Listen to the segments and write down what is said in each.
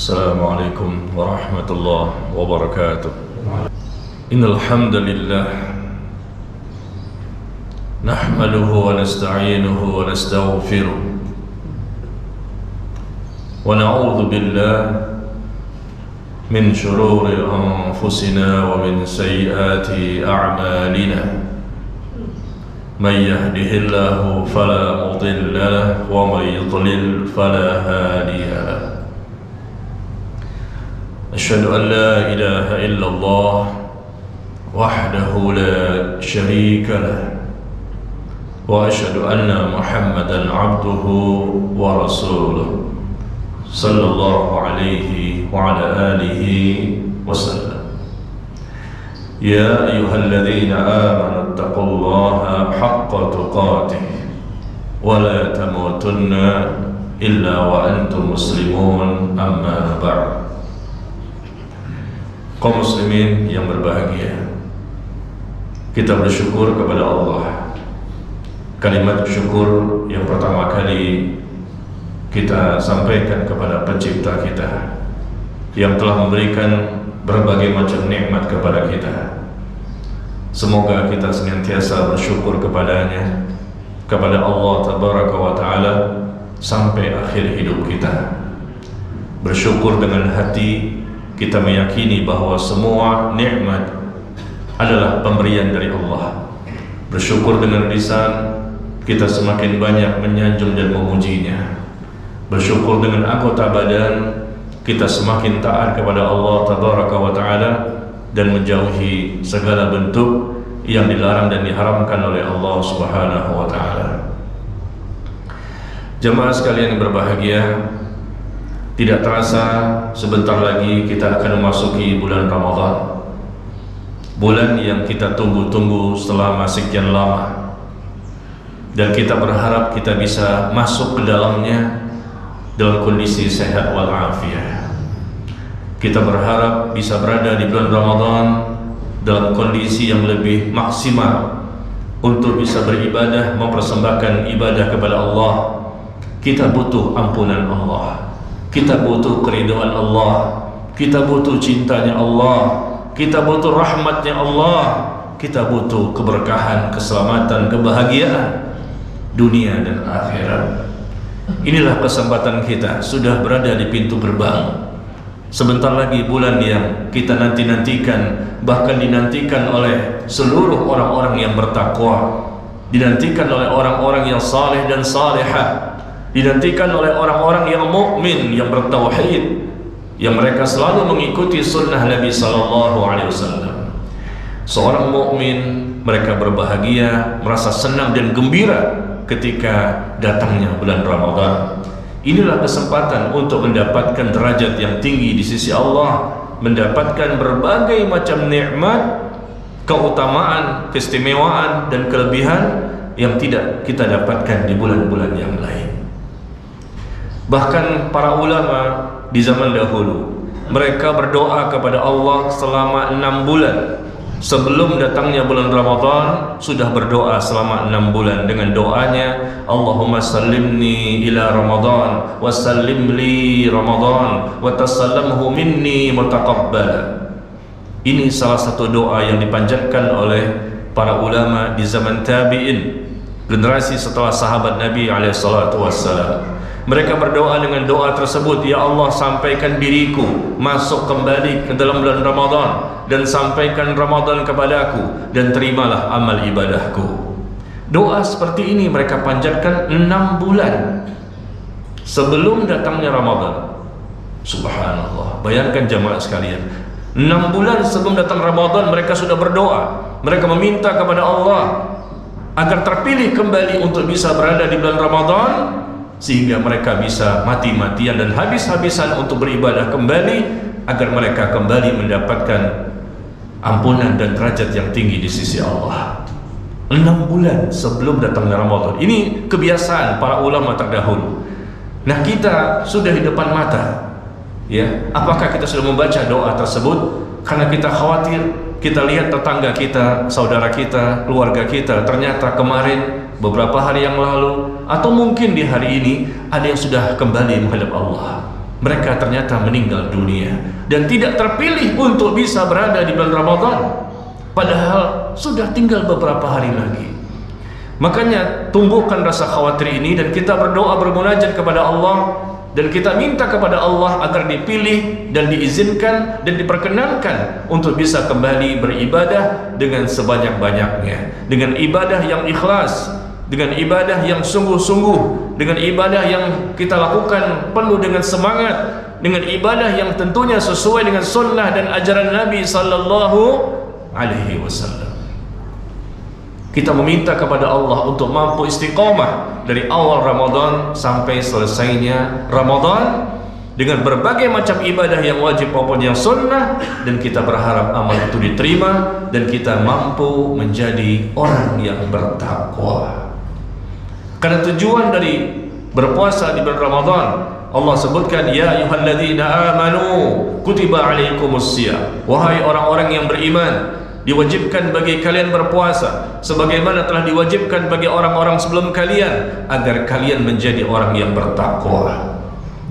Assalamualaikum warahmatullahi wabarakatuh. Innal hamdalillah nahmaduhu wa nasta'inuhu wa nastaghfiruh wa na'udzu billahi min shururi anfusina wa min sayyiati a'malina. Man yahdihillahu fala mudilla lahu wa man yudlil fala hadiya lahu. أشهد أن لا إله إلا الله وحده لا شريك له وأشهد أن محمدا عبده ورسوله صلى الله عليه وعلى آله وسلم. يا أيها الذين آمنوا اتقوا الله حق تقاته ولا تموتن إلا وأنتم مسلمون. أما بعد. Kaum muslimin yang berbahagia, kita bersyukur kepada Allah. Kalimat syukur yang pertama kali kita sampaikan kepada pencipta kita yang telah memberikan berbagai macam nikmat kepada kita. Semoga kita senantiasa bersyukur kepadanya, kepada Allah Tabaraka wa Ta'ala sampai akhir hidup kita. Bersyukur dengan hati, kita meyakini bahwa semua nikmat adalah pemberian dari Allah. Bersyukur dengan lisan, kita semakin banyak menyanjung dan memujinya. Bersyukur dengan anggota badan, kita semakin taat kepada Allah Tabaraka wa Ta'ala dan menjauhi segala bentuk yang dilarang dan diharamkan oleh Allah Subhanahu wa Ta'ala. Jemaah sekalian yang berbahagia, tidak terasa sebentar lagi kita akan memasuki bulan Ramadan, bulan yang kita tunggu-tunggu selama sekian lama, dan kita berharap kita bisa masuk ke dalamnya dalam kondisi sehat walafiat. Kita berharap bisa berada di bulan Ramadan dalam kondisi yang lebih maksimal untuk bisa beribadah, mempersembahkan ibadah kepada Allah. Kita butuh ampunan Allah, kita butuh keridhaan Allah, kita butuh cintanya Allah, kita butuh rahmatnya Allah, kita butuh keberkahan, keselamatan, kebahagiaan dunia dan akhirat. Inilah kesempatan kita, sudah berada di pintu gerbang. Sebentar lagi bulan yang kita nanti-nantikan, bahkan dinantikan oleh seluruh orang-orang yang bertakwa, dinantikan oleh orang-orang yang saleh dan salihah, dinantikan oleh orang-orang yang mukmin, yang bertauhid, yang mereka selalu mengikuti sunnah Nabi sallallahu alaihi wasallam. Seorang mukmin, mereka berbahagia, merasa senang dan gembira ketika datangnya bulan Ramadan. Inilah kesempatan untuk mendapatkan derajat yang tinggi di sisi Allah, mendapatkan berbagai macam nikmat, keutamaan, keistimewaan dan kelebihan yang tidak kita dapatkan di bulan-bulan yang lain. Bahkan para ulama di zaman dahulu, mereka berdoa kepada Allah selama 6 bulan sebelum datangnya bulan Ramadan. Sudah berdoa selama 6 bulan dengan doanya, Allahumma sallimni ila Ramadan wa sallim li Ramadan wa tasallamhu minni mutaqabbala. Ini salah satu doa yang dipanjatkan oleh para ulama di zaman tabi'in, generasi setelah sahabat Nabi alaihi salatu wassalam. Mereka berdoa dengan doa tersebut, ya Allah, sampaikan diriku masuk kembali ke dalam bulan Ramadan, dan sampaikan Ramadan kepadaku, dan terimalah amal ibadahku. Doa seperti ini mereka panjatkan 6 bulan sebelum datangnya Ramadan. Subhanallah, bayangkan jamaah sekalian, 6 bulan sebelum datang Ramadan mereka sudah berdoa. Mereka meminta kepada Allah agar terpilih kembali untuk bisa berada di bulan Ramadan, sehingga mereka bisa mati-matian dan habis-habisan untuk beribadah kembali, agar mereka kembali mendapatkan ampunan dan derajat yang tinggi di sisi Allah. 6 bulan sebelum datangnya Ramadan. Ini kebiasaan para ulama terdahulu. Nah, kita sudah di depan mata, ya, apakah kita sudah membaca doa tersebut? Karena kita khawatir, kita lihat tetangga kita, saudara kita, keluarga kita, ternyata kemarin, beberapa hari yang lalu, atau mungkin di hari ini ada yang sudah kembali menghadap Allah. mereka ternyata meninggal dunia dan tidak terpilih untuk bisa berada di bulan Ramadan, padahal sudah tinggal beberapa hari lagi. Makanya tumbuhkan rasa khawatir ini dan kita berdoa bermunajat kepada Allah, dan kita minta kepada Allah agar dipilih dan diizinkan dan diperkenankan untuk bisa kembali beribadah dengan sebanyak-banyaknya, dengan ibadah yang ikhlas, dengan ibadah yang sungguh-sungguh, dengan ibadah yang kita lakukan penuh dengan semangat, dengan ibadah yang tentunya sesuai dengan sunnah dan ajaran Nabi sallallahu alaihi wasallam. Kita meminta kepada Allah untuk mampu istiqomah dari awal Ramadan sampai selesainya Ramadan dengan berbagai macam ibadah yang wajib maupun yang sunnah, dan kita berharap amal itu diterima dan kita mampu menjadi orang yang bertakwa. Karena tujuan dari berpuasa di bulan Ramadan, Allah sebutkan, ya ayyuhalladzina amanu kutiba alaikumusiyam, wahai orang-orang yang beriman, diwajibkan bagi kalian berpuasa sebagaimana telah diwajibkan bagi orang-orang sebelum kalian, agar kalian menjadi orang yang bertakwa.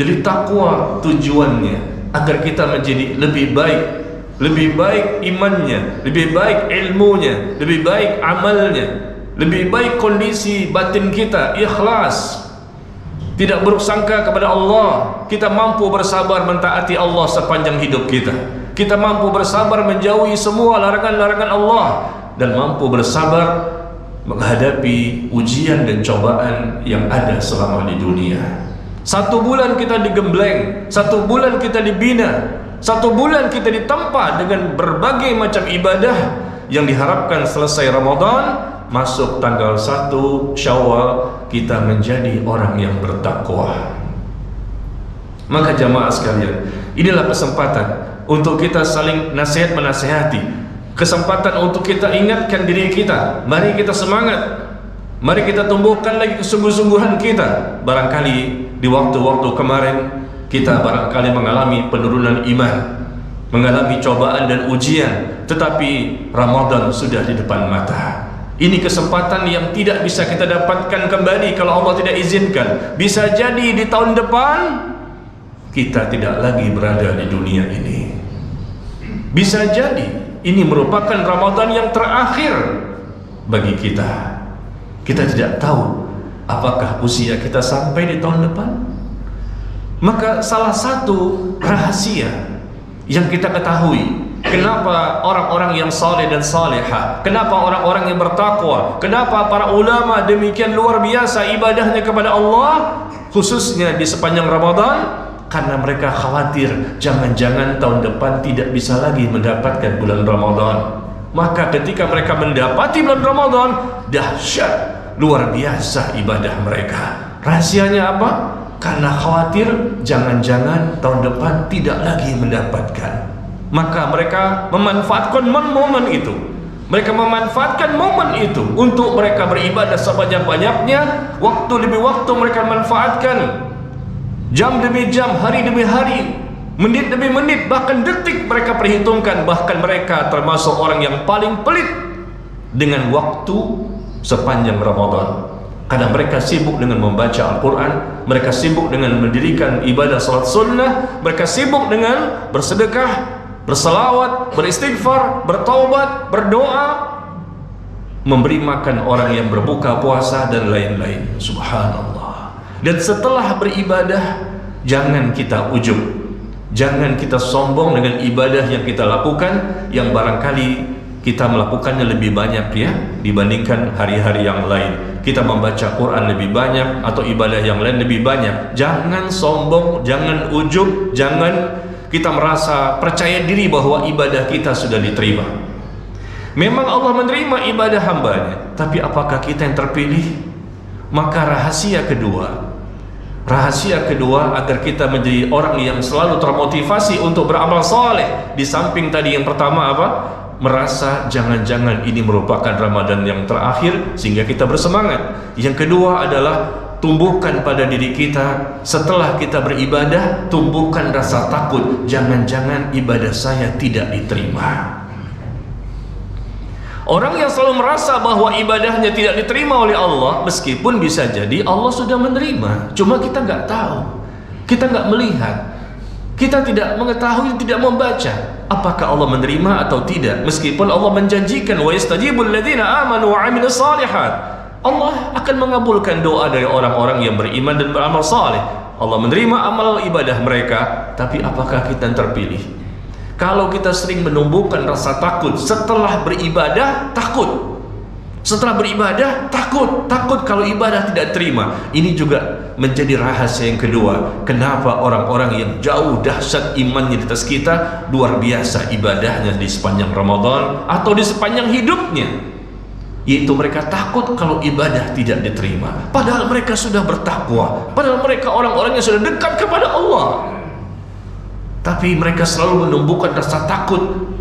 Jadi takwa tujuannya agar kita menjadi lebih baik imannya, lebih baik ilmunya, lebih baik amalnya, lebih baik kondisi batin kita, ikhlas, tidak buruk sangka kepada Allah. Kita mampu bersabar mentaati Allah sepanjang hidup kita. Kita mampu bersabar menjauhi semua larangan-larangan Allah, dan mampu bersabar menghadapi ujian dan cobaan yang ada selama di dunia. 1 bulan kita digembleng, 1 bulan kita dibina, 1 bulan kita ditempa dengan berbagai macam ibadah yang diharapkan selesai Ramadan, masuk tanggal 1 Syawal kita menjadi orang yang bertakwa. Maka jamaah sekalian, inilah kesempatan untuk kita saling nasihat menasihati, kesempatan untuk kita ingatkan diri kita. Mari kita semangat, mari kita tumbuhkan lagi kesungguh-sungguhan kita. Barangkali di waktu-waktu kemarin kita barangkali mengalami penurunan iman, mengalami cobaan dan ujian, tetapi Ramadan sudah di depan mata. Ini kesempatan yang tidak bisa kita dapatkan kembali kalau Allah tidak izinkan. Bisa jadi di tahun depan kita tidak lagi berada di dunia ini. Bisa jadi ini merupakan Ramadan yang terakhir bagi kita. Kita tidak tahu apakah usia kita sampai di tahun depan. Maka salah satu rahasia yang kita ketahui, kenapa orang-orang yang saleh dan salehah, kenapa orang-orang yang bertakwa, kenapa para ulama demikian luar biasa ibadahnya kepada Allah, khususnya di sepanjang Ramadan, karena mereka khawatir jangan-jangan tahun depan tidak bisa lagi mendapatkan bulan Ramadan. Maka ketika mereka mendapati bulan Ramadan, dahsyat, luar biasa ibadah mereka. Rahasianya apa? Karena khawatir jangan-jangan tahun depan tidak lagi mendapatkan. Maka mereka memanfaatkan momen itu. Mereka memanfaatkan momen itu untuk mereka beribadah sebanyak-banyaknya. Waktu demi waktu mereka manfaatkan, jam demi jam, hari demi hari, menit demi menit, bahkan detik mereka perhitungkan. Bahkan mereka termasuk orang yang paling pelit dengan waktu sepanjang Ramadan, karena mereka sibuk dengan membaca Al-Quran, mereka sibuk dengan mendirikan ibadah salat sunnah, mereka sibuk dengan bersedekah, berselawat, beristighfar, bertaubat, berdoa, memberi makan orang yang berbuka puasa, dan lain-lain. Subhanallah. Dan setelah beribadah, jangan kita ujub, jangan kita sombong dengan ibadah yang kita lakukan, yang barangkali kita melakukannya lebih banyak ya dibandingkan hari-hari yang lain. Kita membaca Quran lebih banyak atau ibadah yang lain lebih banyak. Jangan sombong, jangan ujub, jangan kita merasa percaya diri bahwa ibadah kita sudah diterima. Memang Allah menerima ibadah hambanya, tapi apakah kita yang terpilih? Maka rahasia kedua agar kita menjadi orang yang selalu termotivasi untuk beramal saleh, di samping tadi yang pertama apa? Merasa jangan-jangan ini merupakan Ramadan yang terakhir sehingga kita bersemangat. Yang kedua adalah tumbuhkan pada diri kita, setelah kita beribadah, tumbuhkan rasa takut, jangan-jangan ibadah saya tidak diterima. Orang yang selalu merasa bahwa ibadahnya tidak diterima oleh Allah, meskipun bisa jadi Allah sudah menerima, cuma kita nggak tahu, kita nggak melihat. Kita tidak mengetahui, tidak membaca apakah Allah menerima atau tidak, meskipun Allah menjanjikan wa yastajibul ladzina amanu wa 'amilus shalihat. Allah akan mengabulkan doa dari orang-orang yang beriman dan beramal saleh. Allah menerima amal ibadah mereka, tapi apakah kita terpilih? Kalau kita sering menumbuhkan rasa takut setelah beribadah, takut setelah beribadah, takut kalau ibadah tidak terima. Ini juga menjadi rahasia yang kedua, kenapa orang-orang yang jauh dahsyat imannya di atas kita, luar biasa ibadahnya di sepanjang Ramadan atau di sepanjang hidupnya, yaitu mereka takut kalau ibadah tidak diterima, padahal mereka sudah bertakwa, padahal mereka orang-orang yang sudah dekat kepada Allah, tapi mereka selalu menumbuhkan rasa takut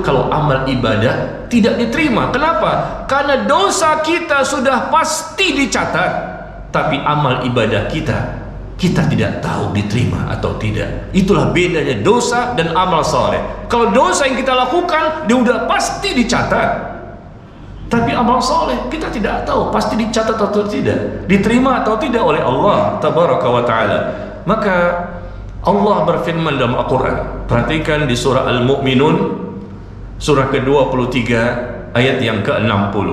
kalau amal ibadah tidak diterima. Kenapa? Karena dosa kita sudah pasti dicatat, tapi amal ibadah kita tidak tahu diterima atau tidak. Itulah bedanya dosa dan amal saleh. Kalau dosa yang kita lakukan dia udah pasti dicatat, tapi amal soleh kita tidak tahu pasti dicatat atau tidak, diterima atau tidak oleh Allah tabaraka wa ta'ala. Maka Allah berfirman dalam Al-Quran, perhatikan di surah Al-Mu'minun surah ke-23 ayat yang ke-60.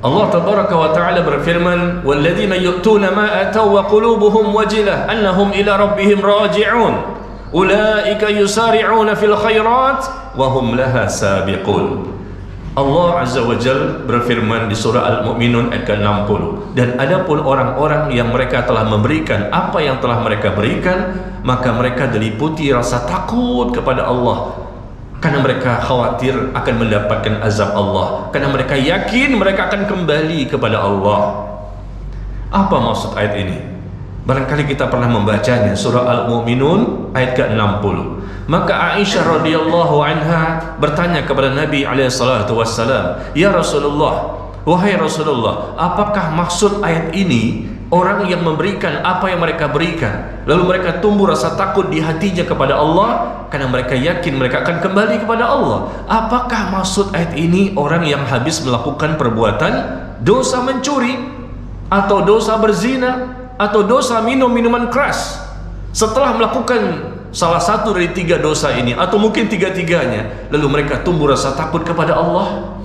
Allah tabaraka wa ta'ala berfirman, walladzina yu'tuna ma ataw wa qulubuhum wajilah annahum ila rabbihim raji'un ulaika yusari'una fil khairat wa hum laha sabiqun. Allah Azza wa Jal berfirman di surah Al-Mu'minun ayat ke-60, dan adapun orang-orang yang mereka telah memberikan apa yang telah mereka berikan, maka mereka diliputi rasa takut kepada Allah, karena mereka khawatir akan mendapatkan azab Allah, karena mereka yakin mereka akan kembali kepada Allah. Apa maksud ayat ini? Barangkali kita pernah membacanya, surah Al-Mu'minun ayat ke-60. Maka Aisyah radhiyallahu anha bertanya kepada Nabi alaihissalatu wassalam, ya Rasulullah, wahai Rasulullah, apakah maksud ayat ini orang yang memberikan apa yang mereka berikan, lalu mereka tumbuh rasa takut di hatinya kepada Allah karena mereka yakin mereka akan kembali kepada Allah? Apakah maksud ayat ini orang yang habis melakukan perbuatan dosa mencuri atau dosa berzina atau dosa minum minuman keras, setelah melakukan salah satu dari tiga dosa ini atau mungkin tiga-tiganya, lalu mereka tumbuh rasa takut kepada Allah?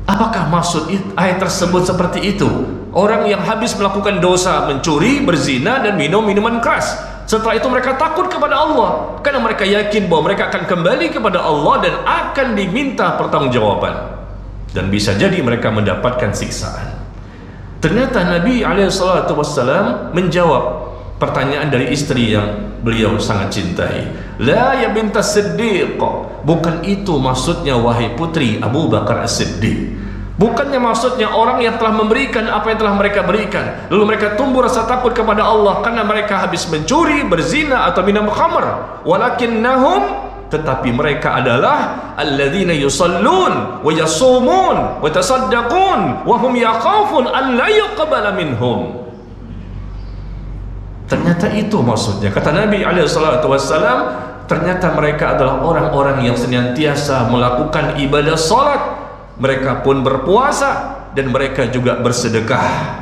Apakah maksud ayat tersebut seperti itu? Orang yang habis melakukan dosa mencuri, berzina dan minum minuman keras, setelah itu mereka takut kepada Allah karena mereka yakin bahwa mereka akan kembali kepada Allah dan akan diminta pertanggungjawaban, dan bisa jadi mereka mendapatkan siksaan. Ternyata Nabi SAW menjawab pertanyaan dari istri yang beliau sangat cintai. La ya bintas Siddiq, bukan itu maksudnya wahai putri Abu Bakar As-Siddiq. Bukannya maksudnya orang yang telah memberikan apa yang telah mereka berikan, lalu mereka tumbuh rasa takut kepada Allah karena mereka habis mencuri, berzina atau minum khamr. Walakinnahum, tetapi mereka adalah alladzina yusallun wa yasumun wa tasaddaqun wa hum yakhafun an la yuqbala minhum. Ternyata itu maksudnya, kata Nabi SAW, ternyata mereka adalah orang-orang yang senantiasa melakukan ibadah salat, mereka pun berpuasa dan mereka juga bersedekah.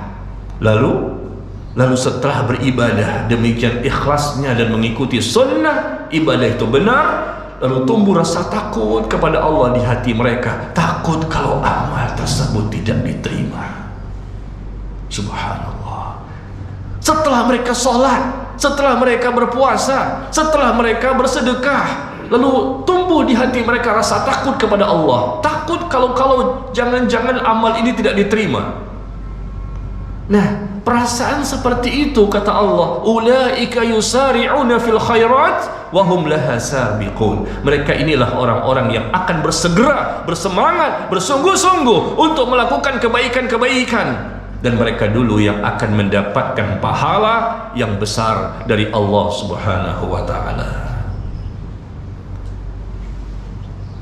Lalu setelah beribadah demikian ikhlasnya dan mengikuti sunnah, ibadah itu benar, lalu tumbuh rasa takut kepada Allah di hati mereka, takut kalau amal tersebut tidak diterima. Subhanallah. Setelah mereka sholat, setelah mereka berpuasa, setelah mereka bersedekah, lalu tumbuh di hati mereka rasa takut kepada Allah, takut kalau jangan-jangan amal ini tidak diterima. Nah, perasaan seperti itu, kata Allah, ulaika yusari'una fil khairat wa hum laha sabiqun. Mereka inilah orang-orang yang akan bersegera, bersemangat, bersungguh-sungguh untuk melakukan kebaikan-kebaikan, dan mereka dulu yang akan mendapatkan pahala yang besar dari Allah Subhanahu wa ta'ala.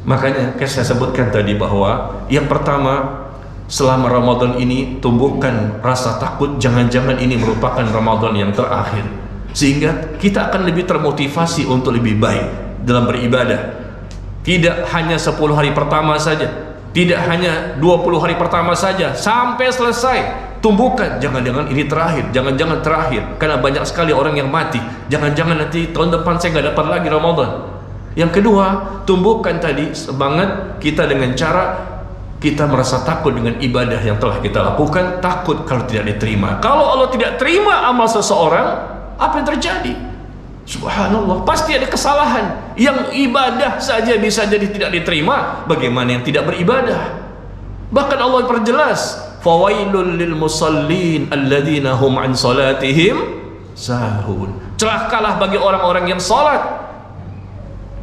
Makanya saya sebutkan tadi bahwa yang pertama, selama Ramadan ini tumbuhkan rasa takut jangan-jangan ini merupakan Ramadan yang terakhir, sehingga kita akan lebih termotivasi untuk lebih baik dalam beribadah. Tidak hanya 10 hari pertama saja, tidak hanya 20 hari pertama saja, sampai selesai tumbuhkan, jangan-jangan ini terakhir, jangan-jangan terakhir, karena banyak sekali orang yang mati, jangan-jangan nanti tahun depan saya nggak dapat lagi Ramadan. Yang kedua, tumbuhkan tadi semangat kita dengan cara kita merasa takut dengan ibadah yang telah kita lakukan, takut kalau tidak diterima. Kalau Allah tidak terima amal seseorang, apa yang terjadi? Subhanallah, pasti ada kesalahan. Yang ibadah saja bisa jadi tidak diterima, bagaimana yang tidak beribadah? Bahkan Allah perjelas, fawailul lil musallin alladzina hum an salatihim sahun. Celakalah bagi orang-orang yang salat,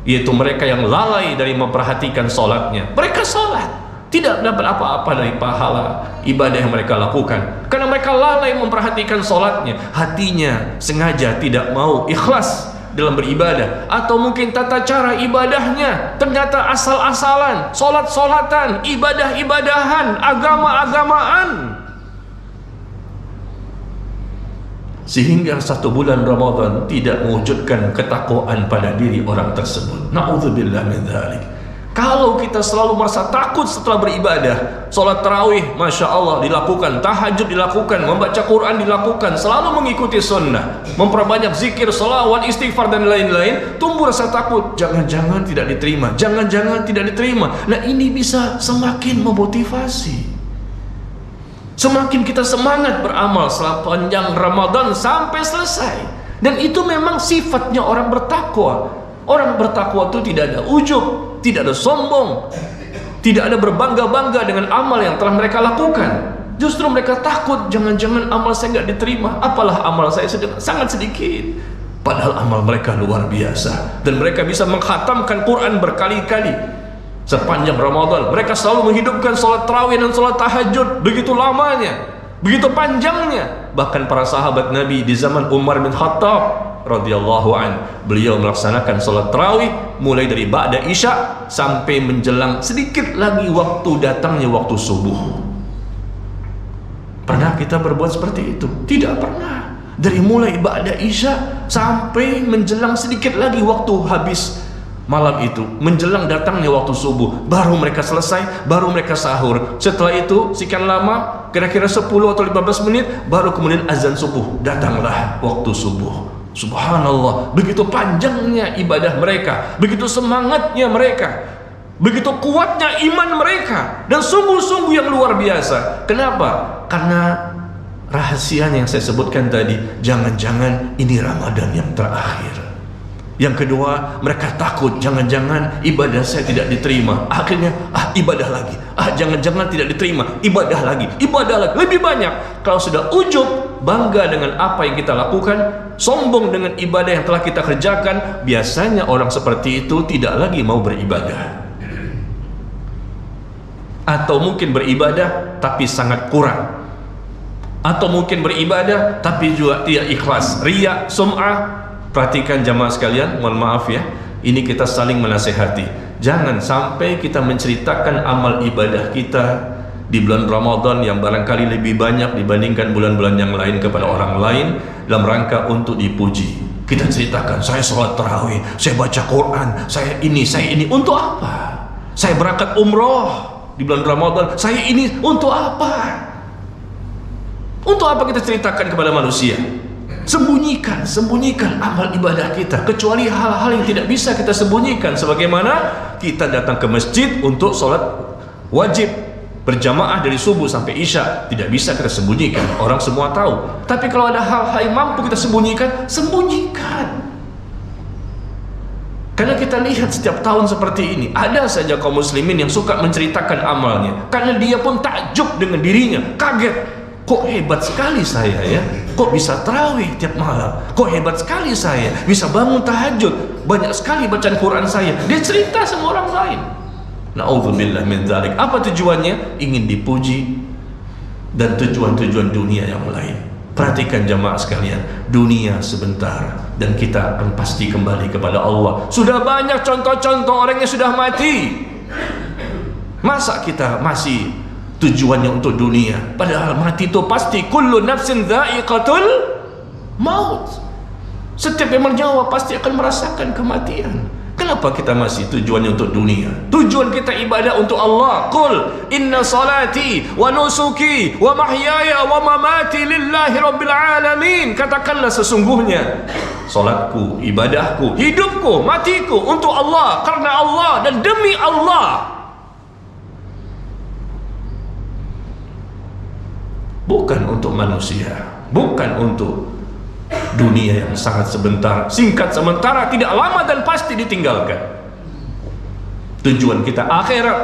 yaitu mereka yang lalai dari memperhatikan salatnya. Mereka salat, tidak dapat apa-apa dari pahala ibadah yang mereka lakukan, karena mereka lalai memperhatikan salatnya. Hatinya sengaja tidak mau ikhlas dalam beribadah, atau mungkin tata cara ibadahnya ternyata asal-asalan, solat-solatan, ibadah-ibadahan, agama-agamaan, sehingga 1 bulan Ramadan tidak mewujudkan ketakwaan pada diri orang tersebut. Na'udzubillah min dzalik. Kalau kita selalu merasa takut setelah beribadah, sholat tarawih Masya Allah dilakukan, tahajud dilakukan, membaca Quran dilakukan, selalu mengikuti sunnah, memperbanyak zikir, salawat, istighfar dan lain-lain, tumbuh rasa takut, jangan-jangan tidak diterima, jangan-jangan tidak diterima. Nah, ini bisa semakin memotivasi, semakin kita semangat beramal sepanjang Ramadan sampai selesai. Dan itu memang sifatnya orang bertakwa. Orang bertakwa itu tidak ada ujub, tidak ada sombong, tidak ada berbangga-bangga dengan amal yang telah mereka lakukan. Justru mereka takut, jangan-jangan amal saya nggak diterima, apalah amal saya sangat sedikit. Padahal amal mereka luar biasa, dan mereka bisa mengkhatamkan Quran berkali-kali sepanjang Ramadan. Mereka selalu menghidupkan sholat tarawih dan sholat tahajud, begitu lamanya, begitu panjangnya. Bahkan para sahabat Nabi di zaman Umar bin Khattab radhiyallahu an, beliau melaksanakan sholat tarawih mulai dari ba'da isya sampai menjelang sedikit lagi waktu datangnya waktu subuh. Pernah kita berbuat seperti itu? Tidak pernah. Dari mulai ba'da isya sampai menjelang sedikit lagi waktu habis malam itu, menjelang datangnya waktu subuh, baru mereka selesai, baru mereka sahur. Setelah itu sekian lama, kira-kira 10 atau 15 menit, baru kemudian azan subuh, datanglah waktu subuh. Subhanallah, begitu panjangnya ibadah mereka, begitu semangatnya mereka, begitu kuatnya iman mereka, dan sungguh-sungguh yang luar biasa. Kenapa? Karena rahasianya yang saya sebutkan tadi, jangan-jangan ini Ramadan yang terakhir. Yang kedua, mereka takut, jangan-jangan ibadah saya tidak diterima. Akhirnya, ibadah lagi. Jangan-jangan tidak diterima, ibadah lagi, lebih banyak. Kalau sudah ujub, bangga dengan apa yang kita lakukan, sombong dengan ibadah yang telah kita kerjakan, biasanya orang seperti itu tidak lagi mau beribadah. Atau mungkin beribadah tapi sangat kurang. Atau mungkin beribadah tapi juga tidak ikhlas, riya, sum'ah. Perhatikan jamaah sekalian, mohon maaf ya, ini kita saling menasehati. Jangan sampai kita menceritakan amal ibadah kita di bulan Ramadan yang barangkali lebih banyak dibandingkan bulan-bulan yang lain kepada orang lain dalam rangka untuk dipuji. Kita ceritakan, saya sholat tarawih, saya baca Quran, saya ini, untuk apa? Saya berangkat umroh di bulan Ramadan, saya ini, untuk apa? Untuk apa kita ceritakan kepada manusia? Sembunyikan amal ibadah kita, kecuali hal-hal yang tidak bisa kita sembunyikan, sebagaimana kita datang ke masjid untuk sholat wajib berjamaah dari subuh sampai isya, tidak bisa kita sembunyikan, orang semua tahu. Tapi kalau ada hal-hal yang mampu kita sembunyikan, sembunyikan. Karena kita lihat setiap tahun seperti ini, ada saja kaum muslimin yang suka menceritakan amalnya, karena dia pun takjub dengan dirinya, kaget. Kok hebat sekali saya ya, kok bisa tarawih tiap malam, kok hebat sekali saya bisa bangun tahajud, banyak sekali bacaan Quran saya. Dia cerita sama orang lain. Na'udzubillah min dzalik. Apa tujuannya? Ingin dipuji dan tujuan-tujuan dunia yang lain. Perhatikan jamaah sekalian, dunia sebentar dan kita akan pasti kembali kepada Allah. Sudah banyak contoh-contoh orang yang sudah mati. Masa kita masih tujuannya untuk dunia? Padahal mati itu pasti. Kullu nafsin dha'iqatul maut. Setiap yang bernyawa pasti akan merasakan kematian. Kenapa kita masih tujuannya untuk dunia? Tujuan kita ibadah untuk Allah. Qul inna salati wa nusuki wa mahyaya wa mamati lillahi rabbil alamin. Katakanlah sesungguhnya salatku, ibadahku, hidupku, matiku untuk Allah, karena Allah dan demi Allah. Bukan untuk manusia, bukan untuk dunia yang sangat sebentar, singkat sementara, tidak lama dan pasti ditinggalkan. Tujuan kita akhirat.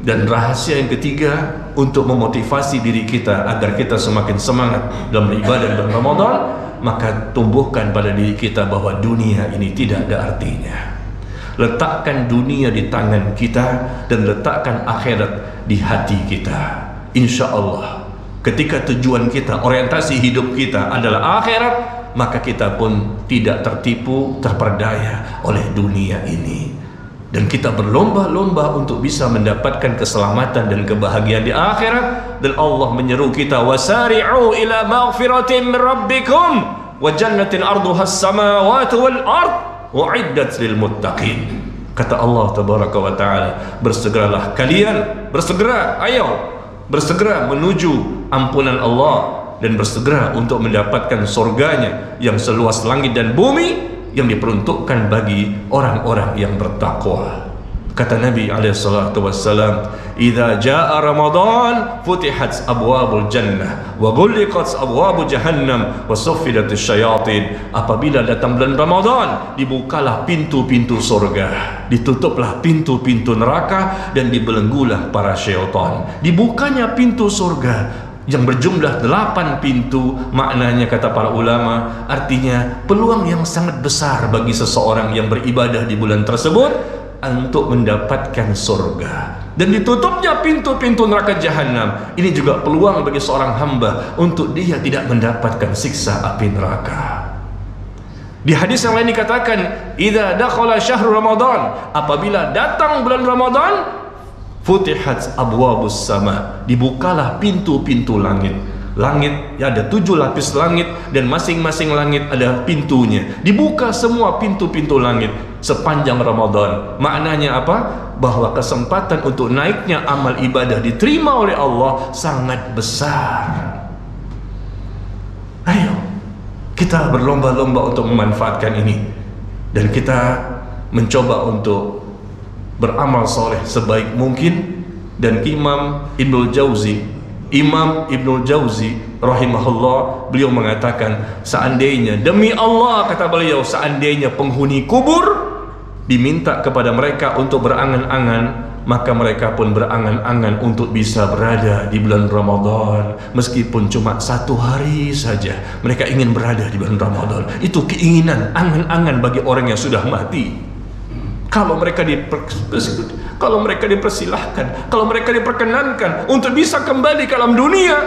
Dan rahasia yang ketiga untuk memotivasi diri kita agar kita semakin semangat dalam beribadah dan Ramadan, maka tumbuhkan pada diri kita bahwa dunia ini tidak ada artinya. Letakkan dunia di tangan kita dan letakkan akhirat di hati kita. Insya Allah, ketika tujuan kita, orientasi hidup kita adalah akhirat, maka kita pun tidak tertipu, terperdaya oleh dunia ini. Dan kita berlomba-lomba untuk bisa mendapatkan keselamatan dan kebahagiaan di akhirat. Dan Allah menyeru kita, wasari'u ila maghfiratin min rabbikum wa jannatin arduha as-samawati wal ard wa'iddat lil muttaqin. Kata Allah tabaraka wa ta'ala, bersegeralah kalian, bersegera, ayo bersegera menuju ampunan Allah dan bersegera untuk mendapatkan surganya yang seluas langit dan bumi, yang diperuntukkan bagi orang-orang yang bertakwa. Kata Nabi alaihissalatu wassalam, idza jaa Ramadan futihat abwabul jannah wa ghulliqat abwabu jahannam wa suffidatus syayatin. Apabila datang bulan Ramadan, dibukalah pintu-pintu surga, ditutuplah pintu-pintu neraka, dan dibelenggulah para syaitan. Dibukanya pintu surga yang berjumlah 8 pintu, maknanya kata para ulama, artinya peluang yang sangat besar bagi seseorang yang beribadah di bulan tersebut untuk mendapatkan surga. Dan ditutupnya pintu-pintu neraka jahanam, ini juga peluang bagi seorang hamba untuk dia tidak mendapatkan siksa api neraka. Di hadis yang lain dikatakan, idza dakhala syahrul ramadan, apabila datang bulan Ramadan, futihat abwabus sama, dibukalah pintu-pintu langit. Langit ya, ada 7 lapis langit, dan masing-masing langit ada pintunya. Dibuka semua pintu-pintu langit sepanjang Ramadan. Maknanya apa? Bahwa kesempatan untuk naiknya amal ibadah diterima oleh Allah sangat besar. Ayo kita berlomba-lomba untuk memanfaatkan ini, dan kita mencoba untuk beramal soleh sebaik mungkin. Dan Imam Ibnul Jauzi rahimahullah, beliau mengatakan, seandainya, demi Allah kata beliau, seandainya penghuni kubur diminta kepada mereka untuk berangan-angan, maka mereka pun berangan-angan untuk bisa berada di bulan Ramadan, meskipun cuma 1 hari saja. Mereka ingin berada di bulan Ramadan. Itu keinginan, angan-angan bagi orang yang sudah mati. Kalau mereka dipersilahkan, kalau mereka diperkenankan untuk bisa kembali ke alam dunia,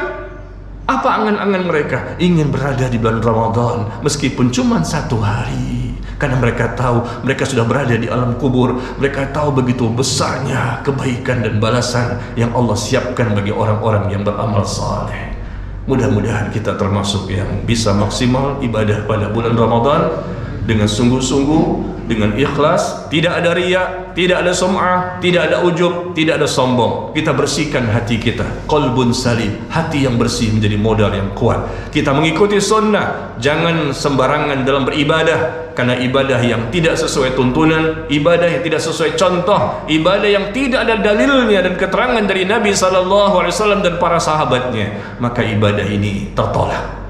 apa angan-angan mereka? Ingin berada di bulan Ramadan meskipun cuma 1 hari. Karena mereka tahu mereka sudah berada di alam kubur. Mereka tahu begitu besarnya kebaikan dan balasan yang Allah siapkan bagi orang-orang yang beramal saleh. Mudah-mudahan kita termasuk yang bisa maksimal ibadah pada bulan Ramadan dengan sungguh-sungguh, dengan ikhlas, tidak ada riya, tidak ada sum'ah, tidak ada ujub, tidak ada sombong. Kita bersihkan hati kita, qalbun salim, hati yang bersih menjadi modal yang kuat. Kita mengikuti sunnah, jangan sembarangan dalam beribadah, karena ibadah yang tidak sesuai tuntunan, ibadah yang tidak sesuai contoh, ibadah yang tidak ada dalilnya dan keterangan dari Nabi SAW dan para sahabatnya, maka ibadah ini tertolak.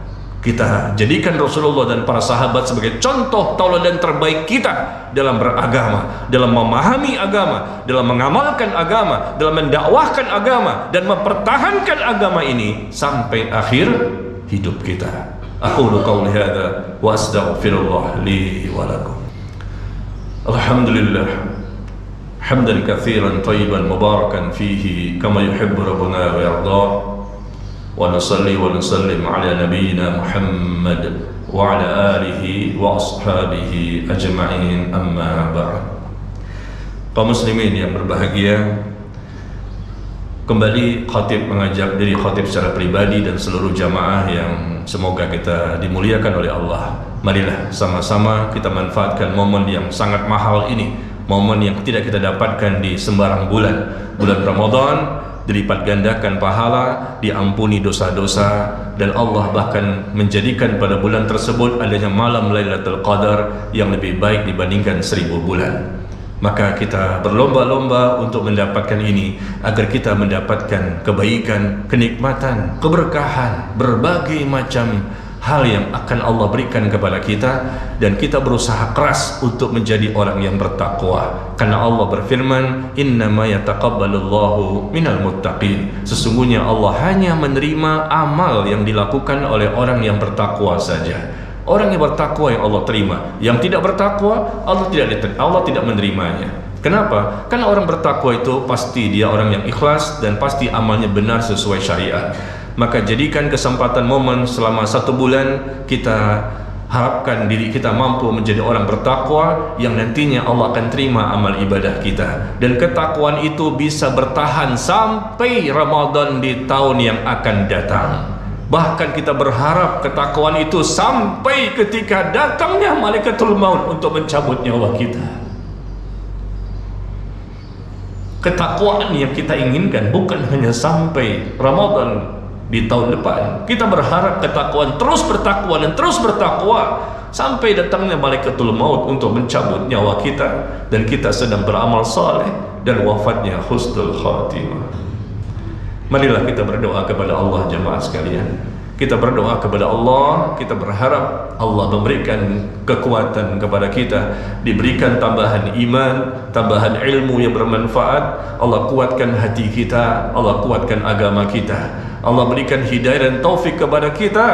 Kita jadikan Rasulullah dan para sahabat sebagai contoh tauladan terbaik kita dalam beragama, dalam memahami agama, dalam mengamalkan agama, dalam mendakwahkan agama, dan mempertahankan agama ini sampai akhir hidup kita. Aqulu qawli hadza wa astaghfirullah li wa lakum. Alhamdulillah hamdan katsiran thayyiban mubarakan fihi kama yuhibbu rabbuna wa yarda. Wa nusalli wa nusallim ala nabiyyina Muhammad wa ala alihi wa ashabihi ajma'in, amma ba'd. Kaum muslimin yang berbahagia, kembali khatib mengajak diri khatib secara pribadi dan seluruh jamaah yang semoga kita dimuliakan oleh Allah Marilah sama-sama kita manfaatkan momen yang sangat mahal ini, momen yang tidak kita dapatkan di sembarang bulan. Bulan Ramadan dilipat gandakan pahala, diampuni dosa-dosa, dan Allah bahkan menjadikan pada bulan tersebut adanya malam Lailatul Qadar yang lebih baik dibandingkan 1000 bulan. Maka kita berlomba-lomba untuk mendapatkan ini, agar kita mendapatkan kebaikan, kenikmatan, keberkahan, berbagai macam hal yang akan Allah berikan kepada kita, dan kita berusaha keras untuk menjadi orang yang bertakwa, karena Allah berfirman, innama yataqabbalullahu minal muttaqin, sesungguhnya Allah hanya menerima amal yang dilakukan oleh orang yang bertakwa saja. Orang yang bertakwa yang Allah terima, yang tidak bertakwa Allah tidak menerimanya. Kenapa? Karena orang bertakwa itu pasti dia orang yang ikhlas dan pasti amalnya benar sesuai syariat. Maka jadikan kesempatan momen selama 1 bulan, kita harapkan diri kita mampu menjadi orang bertakwa yang nantinya Allah akan terima amal ibadah kita, dan ketakwaan itu bisa bertahan sampai Ramadan di tahun yang akan datang. Bahkan kita berharap ketakwaan itu sampai ketika datangnya malaikatul maut untuk mencabut nyawa kita. Ketakwaan yang kita inginkan bukan hanya sampai Ramadan di tahun depan. Kita berharap ketakwaan, terus bertakwa dan terus bertakwa sampai datangnya malaikatul maut untuk mencabut nyawa kita, dan kita sedang beramal saleh dan wafatnya husnul khatimah. Marilah kita berdoa kepada Allah jemaah sekalian. Kita berdoa kepada Allah, kita berharap Allah memberikan kekuatan kepada kita, diberikan tambahan iman, tambahan ilmu yang bermanfaat. Allah kuatkan hati kita, Allah kuatkan agama kita, Allah berikan hidayah dan taufik kepada kita,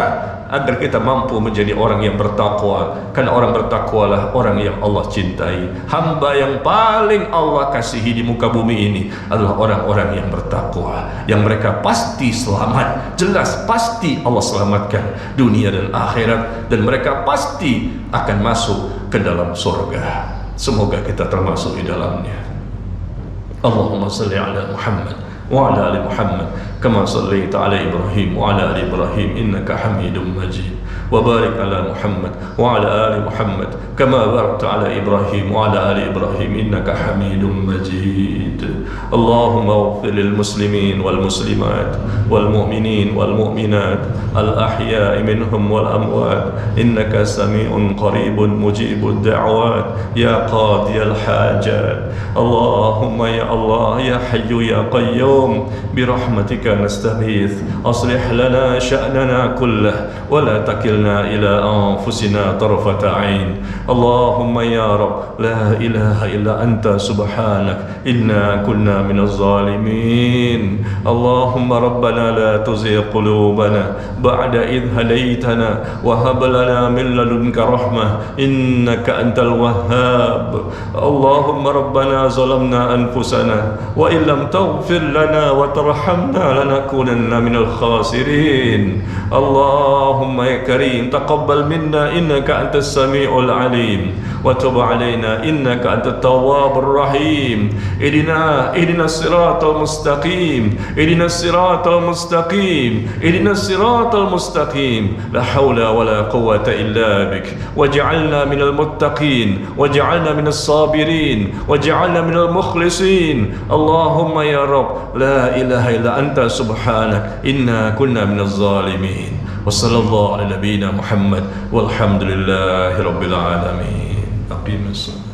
agar kita mampu menjadi orang yang bertakwa. Karena orang bertakwalah orang yang Allah cintai. Hamba yang paling Allah kasihi di muka bumi ini adalah orang-orang yang bertakwa, yang mereka pasti selamat. Jelas pasti Allah selamatkan dunia dan akhirat, dan mereka pasti akan masuk ke dalam surga. Semoga kita termasuk di dalamnya. Allahumma salli ala Muhammad wa ala ali Muhammad kama sallaita ala Ibrahim wa ala ali Ibrahim innaka Hamidum Majid, wa barik ala Muhammad wa ala ali Muhammad kama barakta ala Ibrahim wa ala ali Ibrahim innaka Hamidum Majid. Allahumma ighfir lil muslimin wal muslimat wal mu'minin wal mu'minat al ahya'i minhum wal amwat innaka sami'un qaribun mujibud da'wat ya qadiyal hajat. Allahumma ya Allah ya hayyu ya qayyum birahmatika nastaghith aslih lana sya'nana kullah wa la takilna ila anfusina tarfata ain. Allahumma ya Rabb la ilaha illa anta subhanak inna kunna minaz zalimin. Allahumma rabbana la tuzigh qulubana ba'da idh hadaytana wa hab lana min ladunka rahmah innaka antal wahhab. Allahumma rabbana zalamna anfusana wa illam taghfir lana wa tarhamna lanakunanna minal khasirin. Allahumma ya karim taqabbal minna innaka antas sami'ul alim wa tub alaina innaka antat tawwabur rahim. Ihdinas siratal mustaqim, ihdinas siratal mustaqim, ihdinas siratal mustaqim. La haula wa la quwwata illa bik. Waj'alna minal muttaqin, waj'alna minas sabirin, waj'alna minal mukhlisin. Allahumma ya Rabb la ilaha illa anta subhanak inna kunna minaz zalimin. Wa sallallahu ala nabiyyina Muhammad walhamdulillahi rabbil alamin. Aqimus salat.